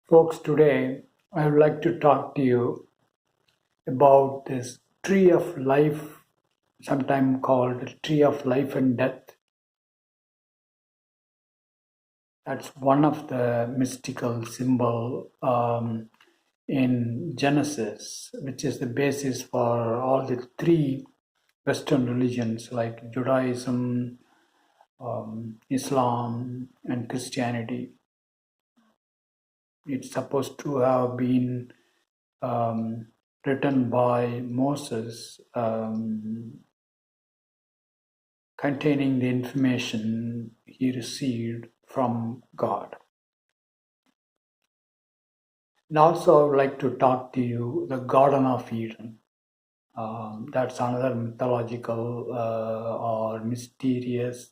Folks, today I would like to talk to you about this tree of life, sometimes called tree of life and death. That's one of the mystical symbol in Genesis, which is the basis for all the three Western religions like Judaism, Islam, and Christianity. It's supposed to have been written by Moses, containing the information he received from God. And also, I would like to talk to you the Garden of Eden. That's another mythological or mysterious,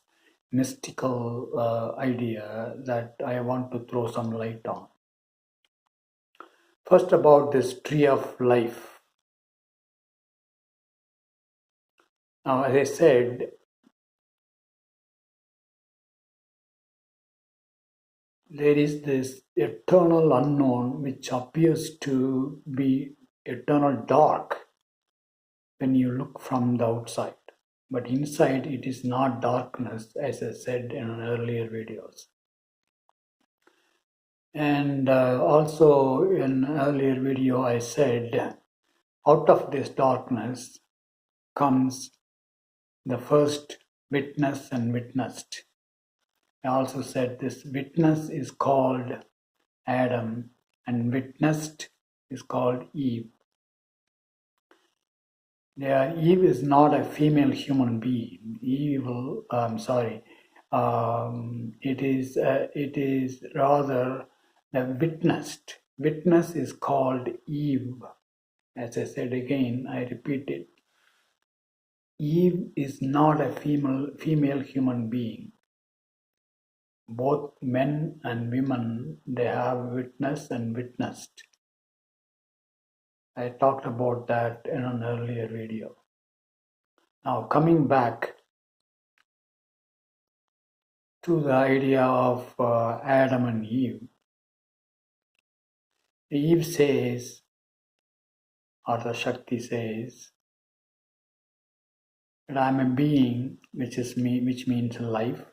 mystical idea that I want to throw some light on. First, about this tree of life. Now, as I said, there is this eternal unknown which appears to be eternal dark when you look from the outside. But inside it is not darkness, as I said in earlier videos. And also in earlier video I said, out of this darkness comes the first witness and witnessed. I also said this witness is called Adam and witnessed is called Eve. Eve is not a female human being. It is rather the witnessed. Witness is called Eve. As I said again, I repeat it. Eve is not a female human being. Both men and women, they have witnessed and witnessed. I talked about that in an earlier video. Now coming back to the idea of Adam and Eve. Eve says, or the Shakti says, that I am a being, which means life,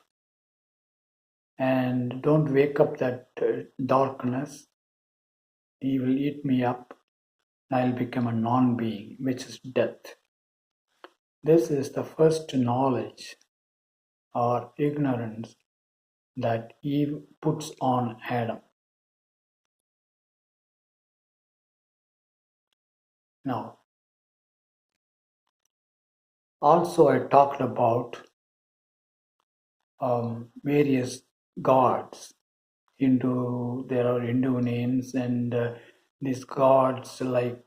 and don't wake up that darkness. He will eat me up, and I will become a non-being, which is death. This is the first knowledge or ignorance that Eve puts on Adam. Now, also I talked about various gods. There are Hindu names, and these gods like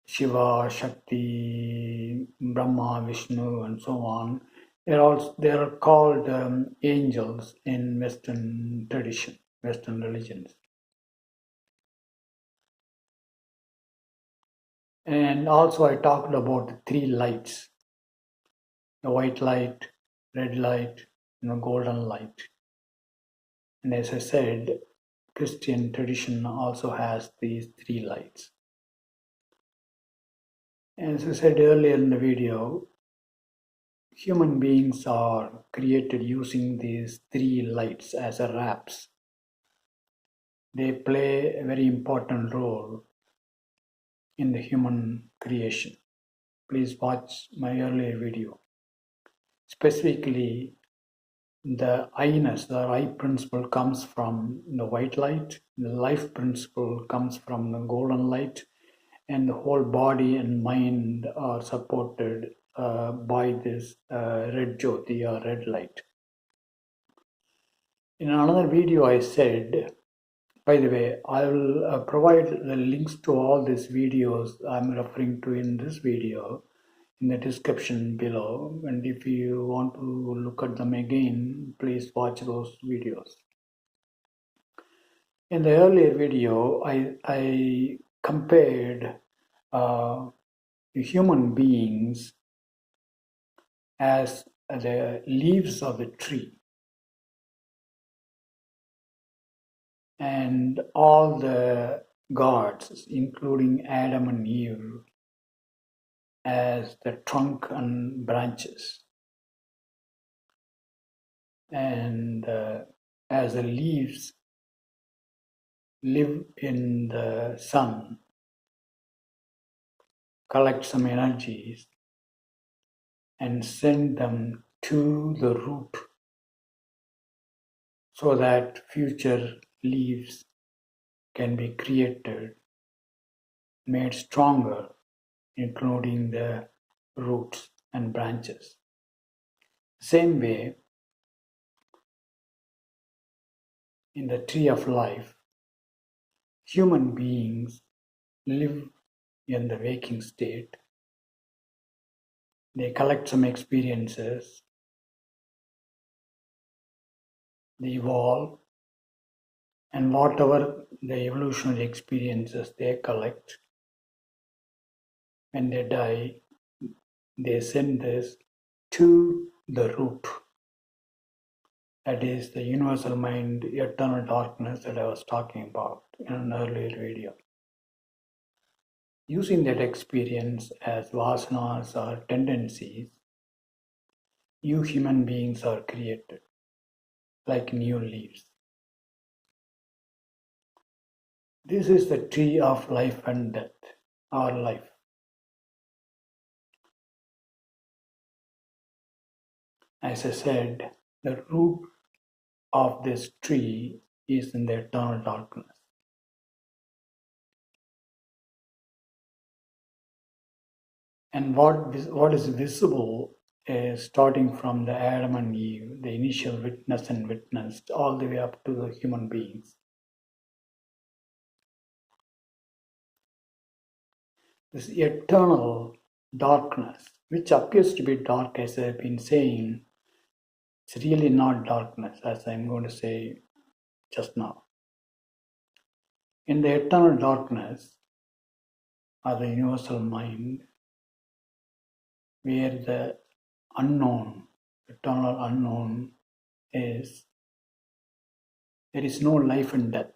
Shiva, Shakti, Brahma, Vishnu, and so on. They are called angels in Western tradition, Western religions. And also I talked about the three lights: the white light, red light, and the golden light. And as I said, Christian tradition also has these three lights. As I said earlier in the video, human beings are created using these three lights as a wraps. They play a very important role in the human creation. Please watch my earlier video. Specifically, the I-ness, the I principle comes from the white light, the life principle comes from the golden light, and the whole body and mind are supported by this red jyoti or red light. In another video I said, by the way, I will provide the links to all these videos I'm referring to in this video in the description below, and if you want to look at them again, please watch those videos. In the earlier video, I compared human beings as the leaves of a tree. and all the gods, including Adam and Eve, as the trunk and branches, and as the leaves live in the sun, collect some energies, and send them to the root so that future leaves can be created, made stronger, including the roots and branches. Same way, in the tree of life, human beings live in the waking state. They collect some experiences, they evolve, and whatever the evolutionary experiences they collect, when they die, they send this to the root. That is the universal mind, eternal darkness that I was talking about in an earlier video. Using that experience as vasanas or tendencies, you human beings are created like new leaves. This is the tree of life and death, our life. As I said, the root of this tree is in the eternal darkness. And what is visible is starting from the Adam and Eve, the initial witness and witnessed, all the way up to the human beings. This eternal darkness, which appears to be dark, as I've been saying, it's really not darkness, as I'm going to say just now. In the eternal darkness, or the universal mind, where the unknown, eternal unknown is, there is no life and death.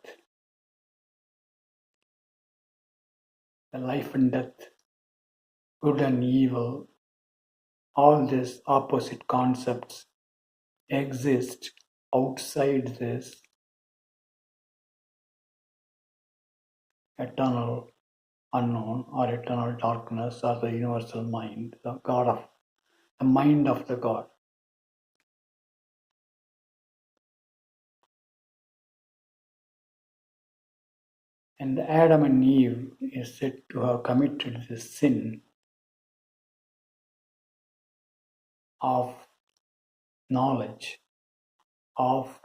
The life and death, good and evil, all these opposite concepts exist outside this eternal unknown or eternal darkness or the universal mind, the mind of the God. And Adam and Eve is said to have committed this sin of knowledge of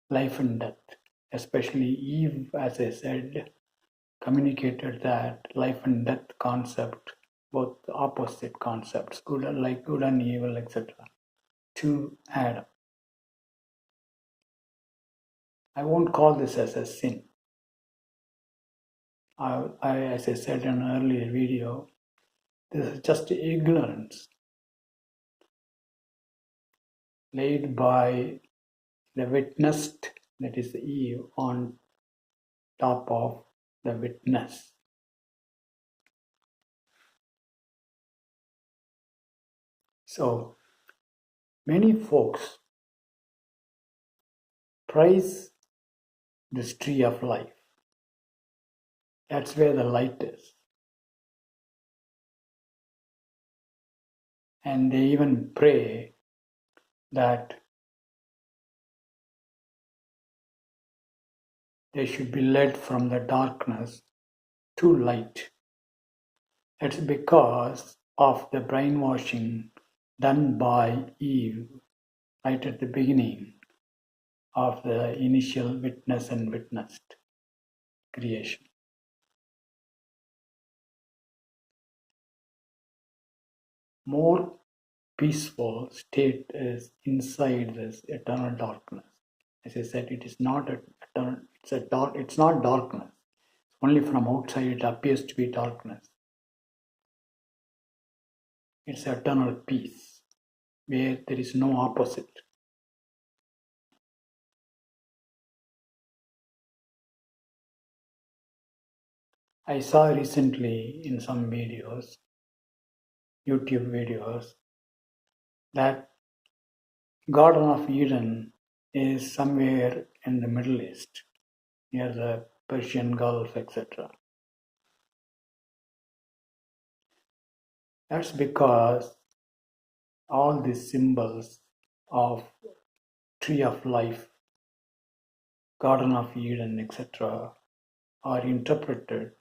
life and death. Especially Eve, as I said, communicated that life and death concept, both opposite concepts, good and evil, etc., to Adam. I won't call this as a sin. As I said in an earlier video, this is just ignorance laid by the witnessed, that is Eve, on top of the witness. So many folks prize this tree of life. That's where the light is. And they even pray that they should be led from the darkness to light. It's because of the brainwashing done by Eve right at the beginning of the initial witness and witnessed creation. More peaceful state is inside this eternal darkness. As I said, it is not eternal, it's not darkness. Only from outside it appears to be darkness. It's eternal peace, where there is no opposite. I saw recently in some videos, YouTube videos, that Garden of Eden is somewhere in the Middle East, near the Persian Gulf, etc. That's because all these symbols of tree of life, Garden of Eden, etc., are interpreted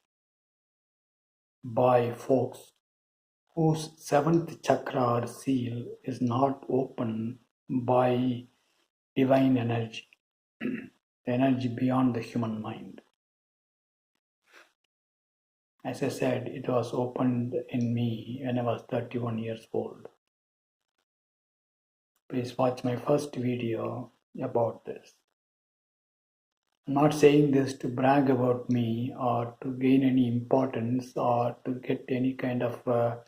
by folks whose seventh chakra or seal is not open by divine energy, the energy beyond the human mind. As I said, it was opened in me when I was 31 years old. Please watch my first video about this. I'm not saying this to brag about me or to gain any importance or to get any kind of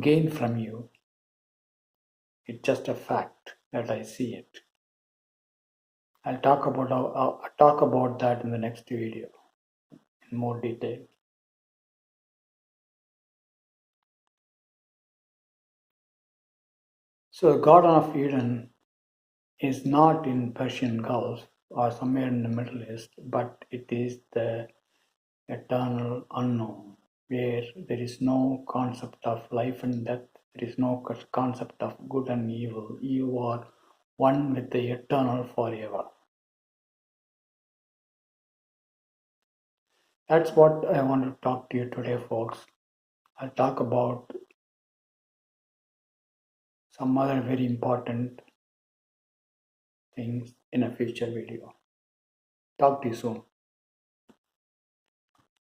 gain from you. It's just a fact that I see it. I'll talk about that in the next video in more detail. So, Garden of Eden is not in Persian Gulf or somewhere in the Middle East, but it is the eternal unknown, where there is no concept of life and death, there is no concept of good and evil. You are one with the eternal forever. That's what I want to talk to you today, folks. I'll talk about some other very important things in a future video. Talk to you soon.